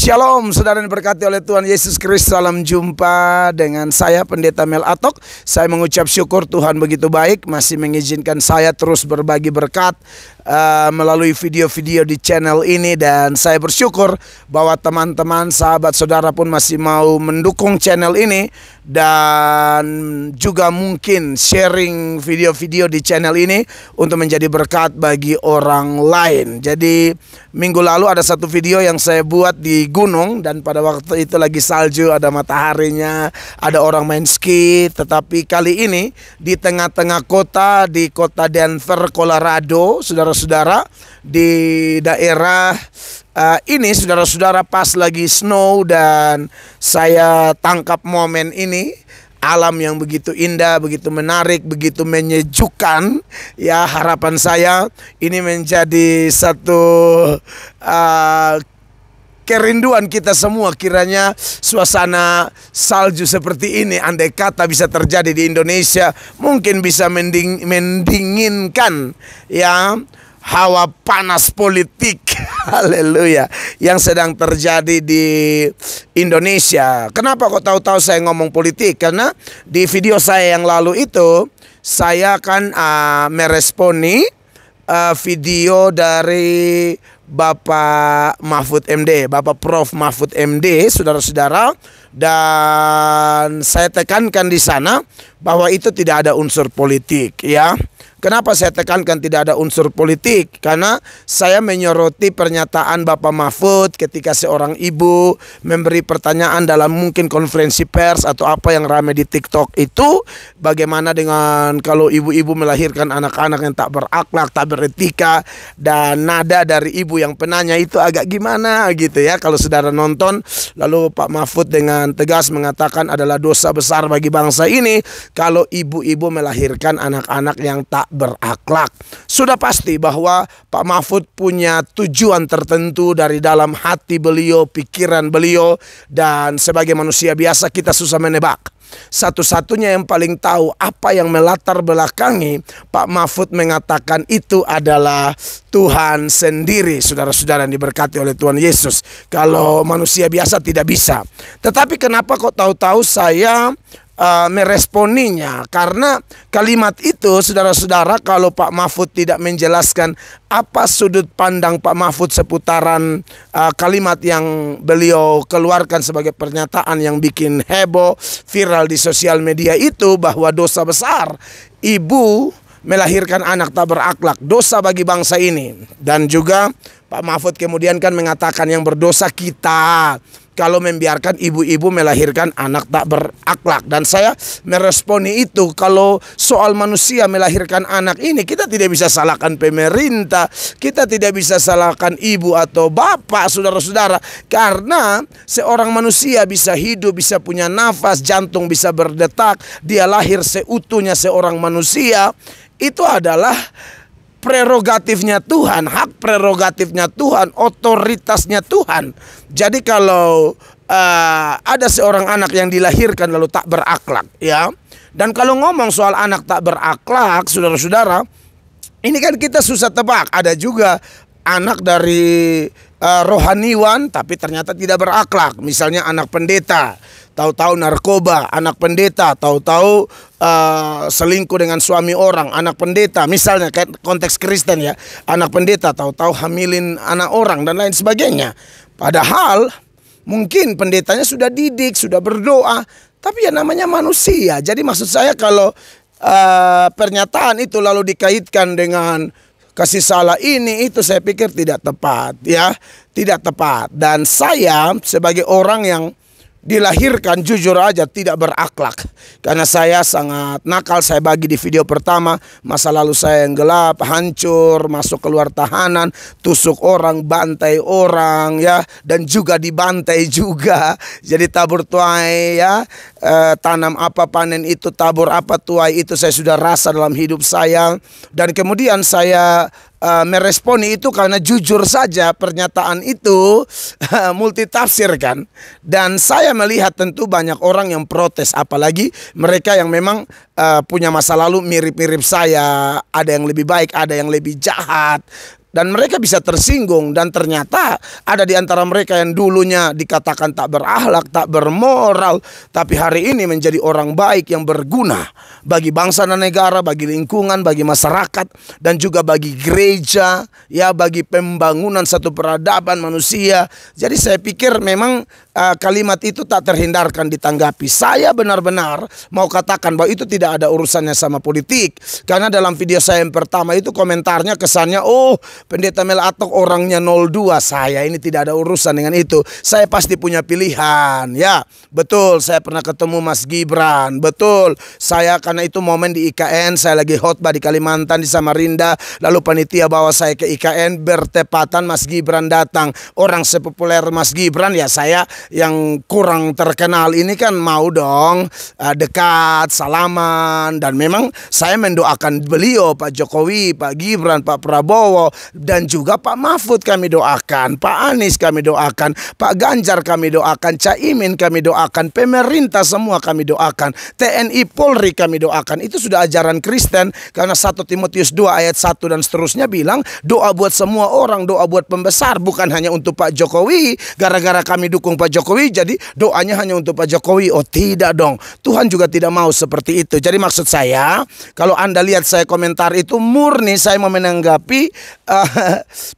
Shalom, saudara yang diberkati oleh Tuhan Yesus Kristus. Salam jumpa dengan saya Pendeta Mel Atok. Saya mengucap syukur Tuhan begitu baik, masih mengizinkan saya terus berbagi berkat melalui video-video di channel ini. Dan saya bersyukur bahwa teman-teman, sahabat, saudara pun masih mau mendukung channel ini dan juga mungkin sharing video-video di channel ini untuk menjadi berkat bagi orang lain. Jadi minggu lalu ada satu video yang saya buat di gunung, dan pada waktu itu lagi salju, ada mataharinya, ada orang main ski. Tetapi kali ini di tengah-tengah kota, di kota Denver, Colorado, saudara-saudara, di daerah ini, saudara-saudara, pas lagi snow, dan saya tangkap momen ini. Alam yang begitu indah, begitu menarik, begitu menyejukkan. Ya, harapan saya ini menjadi satu kerinduan kita semua. Kiranya suasana salju seperti ini, andai kata bisa terjadi di Indonesia, mungkin bisa mendinginkan ya hawa panas politik, haleluya, yang sedang terjadi di Indonesia. Kenapa kok tahu-tahu saya ngomong politik? Karena di video saya yang lalu itu saya akan meresponi video dari Bapak Mahfud MD, Bapak Prof Mahfud MD, saudara-saudara. Dan saya tekankan di sana bahwa itu tidak ada unsur politik, ya. Kenapa saya tekankan tidak ada unsur politik? Karena saya menyoroti pernyataan Bapak Mahfud ketika seorang ibu memberi pertanyaan dalam mungkin konferensi pers atau apa yang ramai di TikTok itu, bagaimana dengan kalau ibu-ibu melahirkan anak-anak yang tak berakhlak, tak beretika, dan nada dari ibu yang penanya itu agak gimana gitu ya. Kalau saudara nonton, lalu Pak Mahfud dengan tegas mengatakan adalah dosa besar bagi bangsa ini kalau ibu-ibu melahirkan anak-anak yang tak berakhlak. Sudah pasti bahwa Pak Mahfud punya tujuan tertentu dari dalam hati beliau, pikiran beliau, dan sebagai manusia biasa kita susah menebak. Satu-satunya yang paling tahu apa yang melatar belakangi Pak Mahfud mengatakan itu adalah Tuhan sendiri, saudara-saudara yang diberkati oleh Tuhan Yesus. Kalau manusia biasa tidak bisa. Tetapi kenapa kok tahu-tahu saya meresponinya? Karena kalimat itu, saudara-saudara, kalau Pak Mahfud tidak menjelaskan apa sudut pandang Pak Mahfud seputaran kalimat yang beliau keluarkan sebagai pernyataan yang bikin heboh, viral di sosial media itu, bahwa dosa besar ibu melahirkan anak tak berakhlak, dosa bagi bangsa ini. Dan juga Pak Mahfud kemudian kan mengatakan yang berdosa kita kalau membiarkan ibu-ibu melahirkan anak tak berakhlak. Dan saya meresponi itu. Kalau soal manusia melahirkan anak ini, kita tidak bisa salahkan pemerintah, kita tidak bisa salahkan ibu atau bapak, saudara-saudara. Karena seorang manusia bisa hidup, bisa punya nafas, jantung bisa berdetak, dia lahir seutuhnya seorang manusia. Itu adalah prerogatifnya Tuhan, hak prerogatifnya Tuhan, otoritasnya Tuhan. Jadi kalau ada seorang anak yang dilahirkan lalu tak berakhlak, ya. Dan kalau ngomong soal anak tak berakhlak, saudara-saudara, ini kan kita susah tebak. Ada juga anak dari rohaniwan tapi ternyata tidak berakhlak. Misalnya anak pendeta, tahu-tahu narkoba. Anak pendeta, tahu-tahu selingkuh dengan suami orang. Anak pendeta, misalnya kayak konteks Kristen ya, anak pendeta tahu-tahu hamilin anak orang dan lain sebagainya. Padahal mungkin pendetanya sudah didik, sudah berdoa, tapi ya namanya manusia. Jadi maksud saya kalau pernyataan itu lalu dikaitkan dengan kasih salah ini itu, saya pikir tidak tepat, ya, tidak tepat. Dan saya sebagai orang yang dilahirkan jujur aja tidak berakhlak, karena saya sangat nakal. Saya bagi di video pertama, masa lalu saya yang gelap, hancur, masuk keluar tahanan, tusuk orang, bantai orang, ya, dan juga dibantai juga. Jadi tabur tuai, ya, tanam apa panen itu, tabur apa tuai itu, saya sudah rasa dalam hidup saya. Dan kemudian saya meresponi itu karena jujur saja pernyataan itu multitafsir kan. Dan saya melihat tentu banyak orang yang protes, apalagi mereka yang memang punya masa lalu mirip-mirip saya. Ada yang lebih baik, ada yang lebih jahat. dan mereka bisa tersinggung, dan ternyata ada di antara mereka yang dulunya dikatakan tak berakhlak, tak bermoral, tapi hari ini menjadi orang baik yang berguna bagi bangsa dan negara, bagi lingkungan, bagi masyarakat, dan juga bagi gereja, ya, bagi pembangunan satu peradaban manusia. Jadi saya pikir memang kalimat itu tak terhindarkan ditanggapi. Saya benar-benar mau katakan bahwa itu tidak ada urusannya sama politik, karena dalam video saya yang pertama itu komentarnya kesannya, oh, Pendeta Mel Atok orangnya 02. Saya ini tidak ada urusan dengan itu. Saya pasti punya pilihan. Ya, betul, saya pernah ketemu Mas Gibran. Betul, saya karena itu momen di IKN, saya lagi khotbah di Kalimantan, di Samarinda. Lalu panitia bawa saya ke IKN, bertepatan Mas Gibran datang. Orang sepopuler Mas Gibran, ya saya yang kurang terkenal ini kan mau dong dekat, salaman. Dan memang saya mendoakan beliau, Pak Jokowi, Pak Gibran, Pak Prabowo, dan juga Pak Mahfud kami doakan, Pak Anies kami doakan, Pak Ganjar kami doakan, Caimin kami doakan, pemerintah semua kami doakan, TNI Polri kami doakan. Itu sudah ajaran Kristen, karena 1 Timotius 2 ayat 1 dan seterusnya bilang doa buat semua orang, doa buat pembesar, bukan hanya untuk Pak Jokowi. Gara-gara kami dukung Pak Jokowi jadi doanya hanya untuk Pak Jokowi. Oh tidak dong, Tuhan juga tidak mau seperti itu. Jadi maksud saya, kalau Anda lihat saya komentar itu murni saya mau menanggapi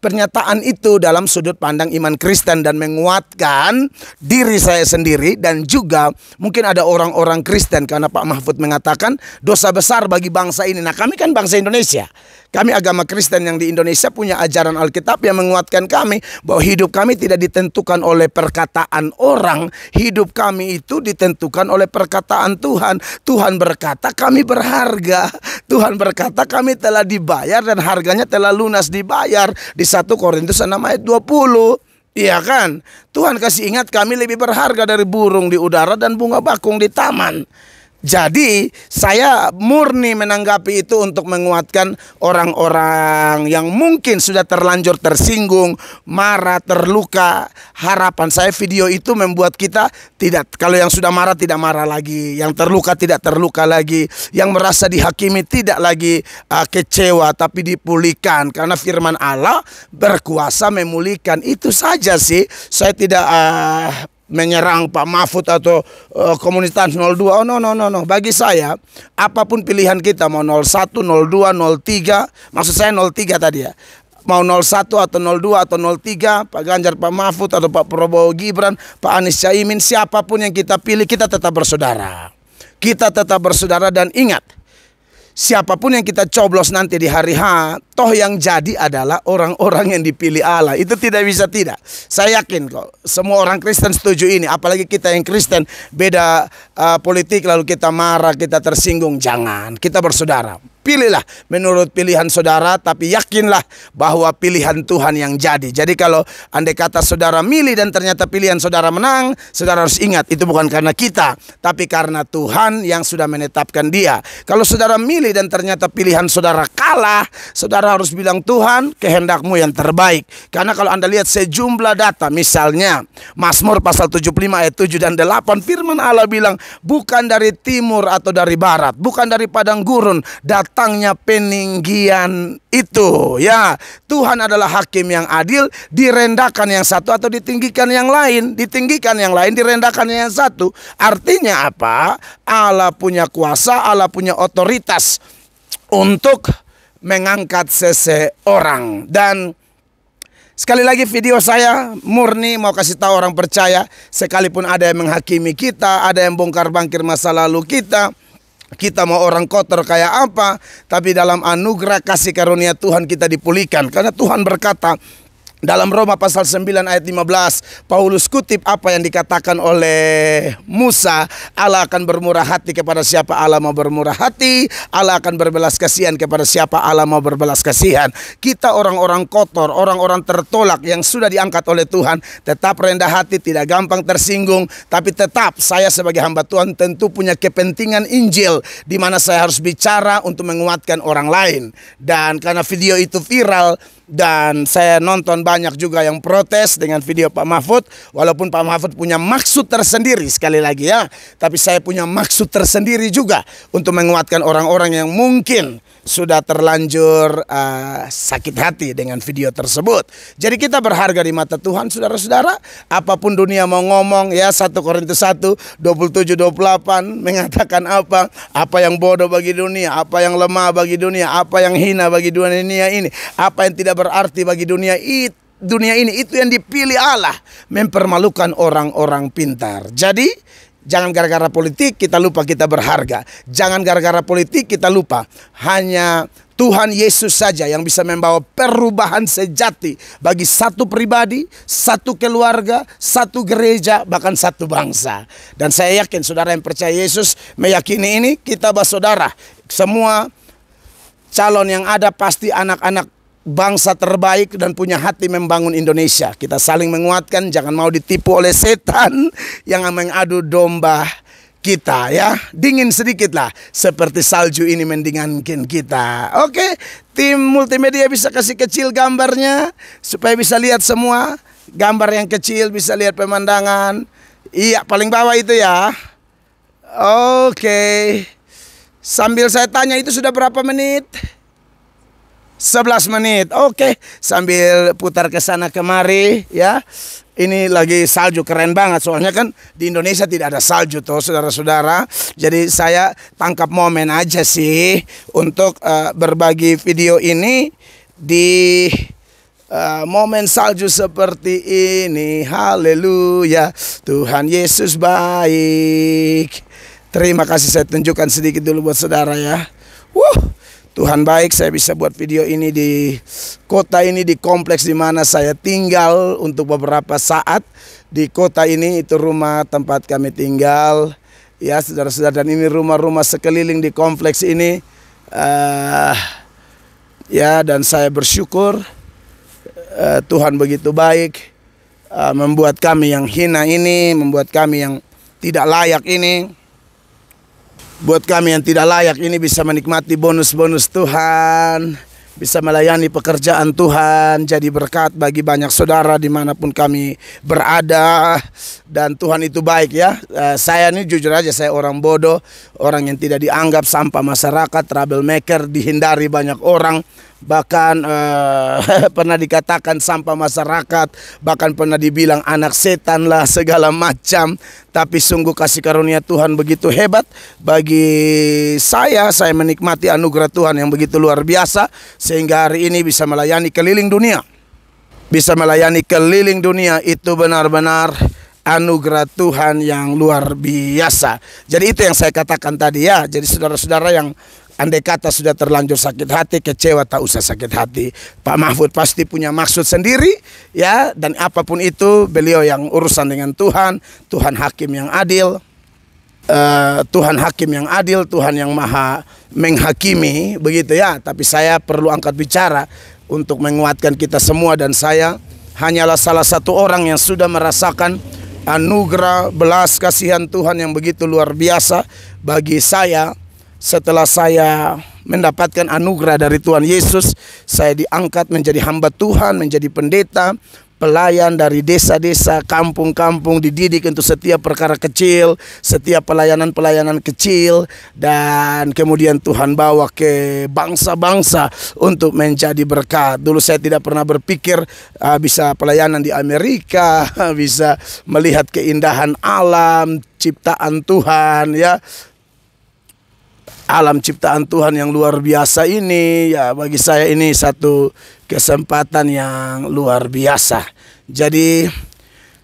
pernyataan itu dalam sudut pandang iman Kristen dan menguatkan diri saya sendiri, dan juga mungkin ada orang-orang Kristen, karena Pak Mahfud mengatakan dosa besar bagi bangsa ini. Nah, kami kan bangsa Indonesia, kami agama Kristen yang di Indonesia punya ajaran Alkitab yang menguatkan kami bahwa hidup kami tidak ditentukan oleh perkataan orang, hidup kami itu ditentukan oleh perkataan Tuhan. Tuhan berkata kami berharga, Tuhan berkata kami telah dibayar dan harganya telah lunas dibayar di 1 Korintus 6 ayat 20. Iya kan? Tuhan kasih ingat kami lebih berharga dari burung di udara dan bunga bakung di taman. Jadi saya murni menanggapi itu untuk menguatkan orang-orang yang mungkin sudah terlanjur tersinggung, marah, terluka. Harapan saya video itu membuat kita tidak, kalau yang sudah marah tidak marah lagi, yang terluka tidak terluka lagi, yang merasa dihakimi tidak lagi kecewa, tapi dipulihkan. Karena firman Allah berkuasa memulihkan. Itu saja sih. Saya tidak menyerang Pak Mahfud atau komunitas 02. Oh no. Bagi saya apapun pilihan kita, mau 01, 02, 03, maksud saya 03 tadi ya, mau 01 atau 02 atau 03, Pak Ganjar, Pak Mahfud atau Pak Prabowo Gibran, Pak Anies Caimin, siapapun yang kita pilih, kita tetap bersaudara. Kita tetap bersaudara, dan ingat, siapapun yang kita coblos nanti di hari H, toh yang jadi adalah orang-orang yang dipilih Allah. Itu tidak bisa tidak. Saya yakin kok semua orang Kristen setuju ini. Apalagi kita yang Kristen beda politik lalu kita marah, kita tersinggung. Jangan, kita bersaudara. Pilihlah menurut pilihan saudara, tapi yakinlah bahwa pilihan Tuhan yang jadi. Jadi kalau andai kata saudara milih dan ternyata pilihan saudara menang, saudara harus ingat itu bukan karena kita, tapi karena Tuhan yang sudah menetapkan dia. Kalau saudara milih dan ternyata pilihan saudara kalah, saudara harus bilang, Tuhan, kehendakmu yang terbaik. Karena kalau Anda lihat sejumlah data, misalnya Mazmur pasal 75 ayat 7 dan 8, firman Allah bilang, bukan dari timur atau dari barat, bukan dari padang gurun datangnya peninggian itu. Ya, Tuhan adalah hakim yang adil, direndahkan yang satu atau ditinggikan yang lain, ditinggikan yang lain, direndahkan yang satu. Artinya apa? Allah punya kuasa, Allah punya otoritas untuk mengangkat seseorang. Dan sekali lagi video saya murni mau kasih tahu orang percaya, sekalipun ada yang menghakimi kita, ada yang bongkar-bangkir masa lalu kita mau orang kotor kayak apa, tapi dalam anugerah kasih karunia Tuhan kita dipulihkan. Karena Tuhan berkata dalam Roma pasal 9 ayat 15, Paulus kutip apa yang dikatakan oleh Musa, Allah akan bermurah hati kepada siapa Allah mau bermurah hati, Allah akan berbelas kasihan kepada siapa Allah mau berbelas kasihan. Kita orang-orang kotor, orang-orang tertolak yang sudah diangkat oleh Tuhan, tetap rendah hati, tidak gampang tersinggung, tapi tetap saya sebagai hamba Tuhan tentu punya kepentingan Injil, di mana saya harus bicara untuk menguatkan orang lain. Dan karena video itu viral, Dan saya nonton banyak juga yang protes dengan video Pak Mahfud. Walaupun Pak Mahfud punya maksud tersendiri, sekali lagi ya, tapi saya punya maksud tersendiri juga untuk menguatkan orang-orang yang mungkin sudah terlanjur sakit hati dengan video tersebut. Jadi kita berharga di mata Tuhan, saudara-saudara. Apapun dunia mau ngomong, ya 1 Korintus 1, 27-28 mengatakan apa yang bodoh bagi dunia, apa yang lemah bagi dunia, apa yang hina bagi dunia ini, apa yang tidak berarti bagi dunia ini, itu yang dipilih Allah, mempermalukan orang-orang pintar. Jadi jangan gara-gara politik kita lupa kita berharga. Jangan gara-gara politik kita lupa hanya Tuhan Yesus saja yang bisa membawa perubahan sejati bagi satu pribadi, satu keluarga, satu gereja, bahkan satu bangsa. Dan saya yakin saudara yang percaya Yesus meyakini ini. Kita bersaudara, semua calon yang ada pasti anak-anak bangsa terbaik dan punya hati membangun Indonesia. Kita saling menguatkan, jangan mau ditipu oleh setan yang mengadu domba kita, ya. Dingin sedikit lah, seperti salju ini mendingankan kita. Oke, tim multimedia bisa kasih kecil gambarnya supaya bisa lihat semua. Gambar yang kecil bisa lihat pemandangan. Iya, paling bawah itu ya. Oke. Sambil saya tanya, itu sudah berapa menit? 11 menit. Oke, sambil putar ke sana kemari ya. Ini lagi salju, keren banget. Soalnya kan di Indonesia tidak ada salju tuh, saudara-saudara. Jadi saya tangkap momen aja sih untuk berbagi video ini di momen salju seperti ini. Haleluya, Tuhan Yesus baik. Terima kasih, saya tunjukkan sedikit dulu buat saudara ya. Tuhan baik, saya bisa buat video ini di kota ini, di kompleks di mana saya tinggal untuk beberapa saat. Di kota ini, itu rumah tempat kami tinggal. Ya saudara-saudara, dan ini rumah-rumah sekeliling di kompleks ini. Ya, dan saya bersyukur Tuhan begitu baik, membuat kami yang hina ini, membuat kami yang tidak layak ini, buat kami yang tidak layak ini bisa menikmati bonus-bonus Tuhan, bisa melayani pekerjaan Tuhan, jadi berkat bagi banyak saudara dimanapun kami berada. Dan Tuhan itu baik ya. Saya ini jujur aja, saya orang bodoh, orang yang tidak dianggap sampah masyarakat, troublemaker, dihindari banyak orang. Bahkan pernah dikatakan sampah masyarakat, bahkan pernah dibilang anak setan lah, segala macam. Tapi sungguh kasih karunia Tuhan begitu hebat bagi saya menikmati anugerah Tuhan yang begitu luar biasa, sehingga hari ini bisa melayani keliling dunia. Bisa melayani keliling dunia, itu benar-benar anugerah Tuhan yang luar biasa. Jadi itu yang saya katakan tadi ya. Jadi saudara-saudara yang andai kata sudah terlanjur sakit hati, kecewa, tak usah sakit hati. Pak Mahfud pasti punya maksud sendiri ya, dan apapun itu beliau yang urusan dengan Tuhan. Tuhan hakim yang adil, Tuhan hakim yang adil, Tuhan yang maha menghakimi, begitu ya. Tapi saya perlu angkat bicara untuk menguatkan kita semua, dan saya hanyalah salah satu orang yang sudah merasakan anugerah belas kasihan Tuhan yang begitu luar biasa bagi saya. Setelah saya mendapatkan anugerah dari Tuhan Yesus, saya diangkat menjadi hamba Tuhan, menjadi pendeta, pelayan dari desa-desa, kampung-kampung, dididik untuk setiap perkara kecil, setiap pelayanan-pelayanan kecil. Dan kemudian Tuhan bawa ke bangsa-bangsa untuk menjadi berkat. Dulu saya tidak pernah berpikir bisa pelayanan di Amerika, bisa melihat keindahan alam, ciptaan Tuhan ya. Alam ciptaan Tuhan yang luar biasa ini ya, bagi saya ini satu kesempatan yang luar biasa. Jadi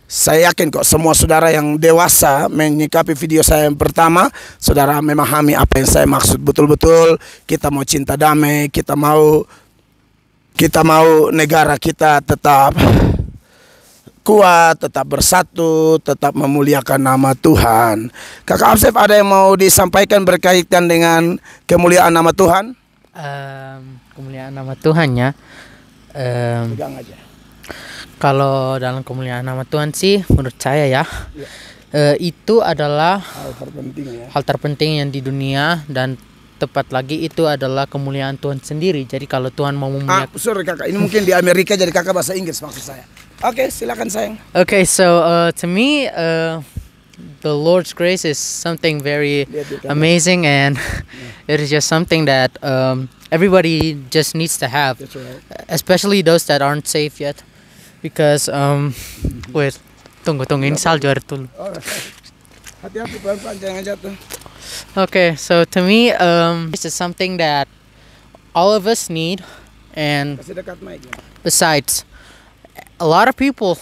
saya yakin kok semua saudara yang dewasa menyikapi video saya yang pertama, saudara memahami apa yang saya maksud. Betul-betul kita mau cinta damai, kita mau negara kita tetap kuat, tetap bersatu, tetap memuliakan nama Tuhan. Kakak Absef, ada yang mau disampaikan berkaitan dengan kemuliaan nama Tuhan? Kemuliaan nama Tuhan ya. Pegang aja. Kalau dalam kemuliaan nama Tuhan sih, menurut saya ya, itu adalah Hal terpenting ya. hal terpenting yang di dunia, dan tepat lagi itu adalah kemuliaan Tuhan sendiri. Jadi kalau Tuhan mau memuliakan. Sorry kakak, ini mungkin di Amerika jadi kakak bahasa Inggris maksud saya. Oke, silakan sayang. Okay, so to me, the Lord's grace is something very amazing, and it is just something that everybody just needs to have, That's right. especially those that aren't saved yet, because wait, tunggu ini salju ada dulu. Hati-hati pelan-pelan jangan jatuh. Okay, so to me, this is something that all of us need, and Kasih dekat mic ya. besides, a lot of people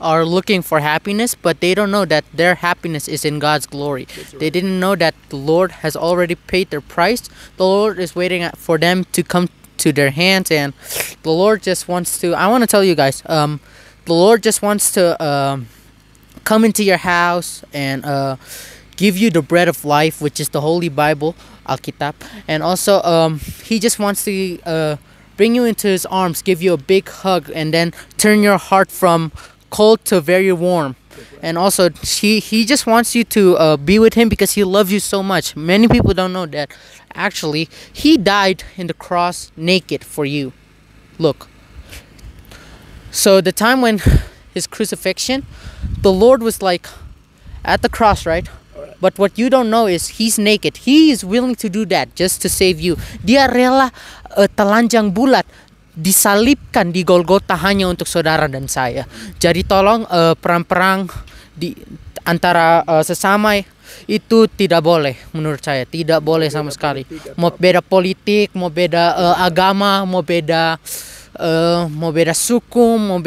are looking for happiness, but they don't know that their happiness is in God's glory. They didn't know that the Lord has already paid their price. The Lord is waiting for them to come to their hands, and the Lord just wants to. I want to tell you guys, the Lord just wants to come into your house and give you the bread of life, which is the Holy Bible, Alkitab, and also He just wants to bring you into His arms, give you a big hug, and then turn your heart from cold to very warm. And also he just wants you to be with Him because He loves you so much. Many people don't know that actually He died in the cross naked for you. Look, so the time when His crucifixion, the Lord was like at the cross, right? But what you don't know is He's naked. He is willing to do that just to save you. Dia rela telanjang bulat, disalibkan di Golgota hanya untuk saudara dan saya. Jadi tolong perang-perang di antara sesama itu tidak boleh, menurut saya tidak boleh sama sekali. Mau beda politik, mau beda agama, mau beda suku, mau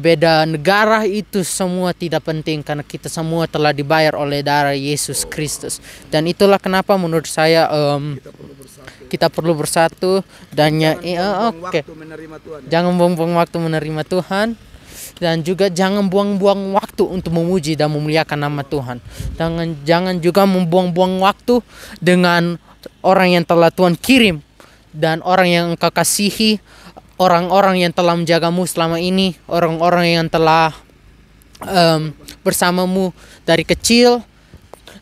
beda negara, itu semua tidak penting karena kita semua telah dibayar oleh darah Yesus Kristus. Dan itulah kenapa menurut saya kita perlu bersatu dan jangan buang-buang waktu menerima Tuhan, dan juga jangan buang-buang waktu untuk memuji dan memuliakan nama Tuhan. Jangan juga membuang-buang waktu dengan orang yang telah Tuhan kirim dan orang yang engkau kasihi, orang-orang yang telah menjagamu selama ini, orang-orang yang telah bersamamu dari kecil.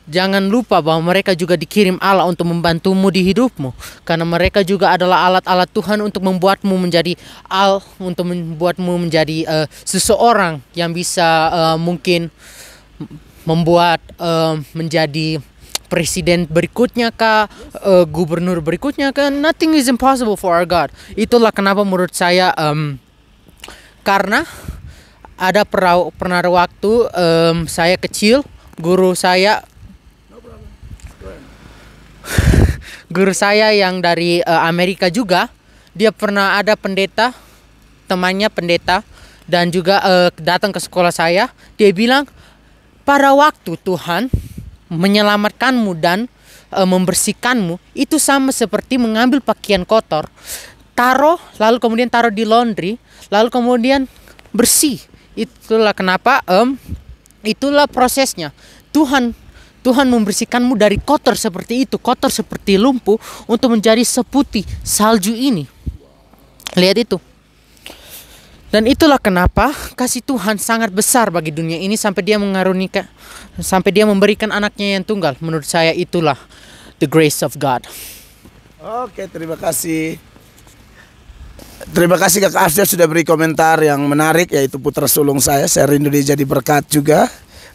Jangan lupa bahwa mereka juga dikirim Allah untuk membantumu di hidupmu, karena mereka juga adalah alat-alat Tuhan untuk membuatmu menjadi untuk membuatmu menjadi seseorang yang bisa mungkin membuat menjadi presiden berikutnya kah, gubernur berikutnya kah. Nothing is impossible for our God. Itulah kenapa menurut saya karena pernah ada waktu saya kecil, guru saya yang dari Amerika juga, dia pernah ada temannya pendeta, dan juga datang ke sekolah saya. Dia bilang, pada waktu Tuhan menyelamatkanmu dan membersihkanmu, itu sama seperti mengambil pakaian kotor, lalu kemudian taruh di laundry, lalu kemudian bersih. Itulah kenapa, itulah prosesnya. Tuhan membersihkanmu dari kotor seperti itu, kotor seperti lumpuh, untuk menjadi seputih salju ini. Lihat itu. Dan itulah kenapa kasih Tuhan sangat besar bagi dunia ini sampai Dia memberikan anaknya yang tunggal. Menurut saya itulah the grace of God. Oke, terima kasih. Terima kasih Kakak Afdal sudah beri komentar yang menarik, yaitu putra sulung saya. Saya rindu dia jadi berkat juga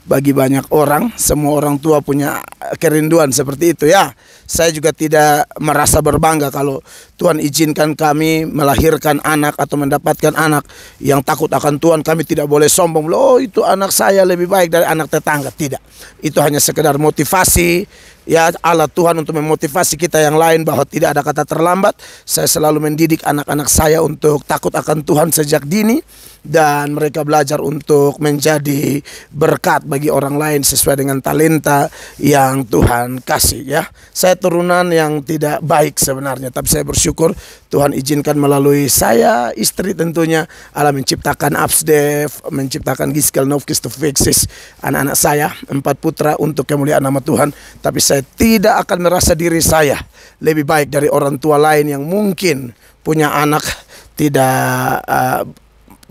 bagi banyak orang. Semua orang tua punya kerinduan seperti itu ya. Saya juga tidak merasa berbangga kalau Tuhan izinkan kami melahirkan anak atau mendapatkan anak yang takut akan Tuhan. Kami tidak boleh sombong, oh itu anak saya lebih baik dari anak tetangga. Tidak, itu hanya sekedar motivasi ya, Allah Tuhan untuk memotivasi kita yang lain bahwa tidak ada kata terlambat. Saya selalu mendidik anak-anak saya untuk takut akan Tuhan sejak dini, dan mereka belajar untuk menjadi berkat bagi orang lain sesuai dengan talenta yang Tuhan kasih ya. Saya turunan yang tidak baik sebenarnya, tapi saya bersyukur Tuhan izinkan melalui saya, istri tentunya, Allah menciptakan Absdev, menciptakan Giskel Novkistofixis, anak-anak saya 4 putra untuk kemuliaan nama Tuhan. Tapi saya tidak akan merasa diri saya lebih baik dari orang tua lain yang mungkin punya anak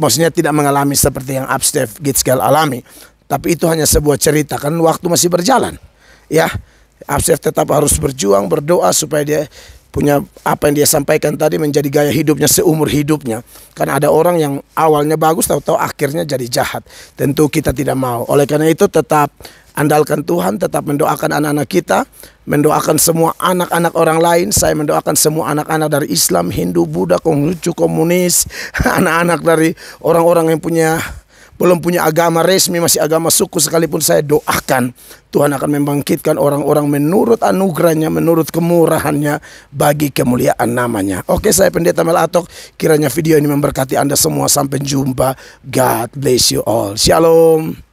maksudnya tidak mengalami seperti yang Absdev Giskel alami. Tapi itu hanya sebuah cerita, kan waktu masih berjalan ya. Absef tetap harus berjuang, berdoa supaya dia punya apa yang dia sampaikan tadi menjadi gaya hidupnya seumur hidupnya. Karena ada orang yang awalnya bagus tahu-tahu akhirnya jadi jahat. Tentu kita tidak mau. Oleh karena itu tetap andalkan Tuhan, tetap mendoakan anak-anak kita, mendoakan semua anak-anak orang lain. Saya mendoakan semua anak-anak dari Islam, Hindu, Buddha, Konghucu, komunis, anak-anak dari orang-orang yang belum punya agama resmi, masih agama suku sekalipun, saya doakan Tuhan akan membangkitkan orang-orang menurut anugerahnya, menurut kemurahannya, bagi kemuliaan namanya. Oke, saya Pendeta Mel Atok, kiranya video ini memberkati Anda semua. Sampai jumpa. God bless you all. Shalom.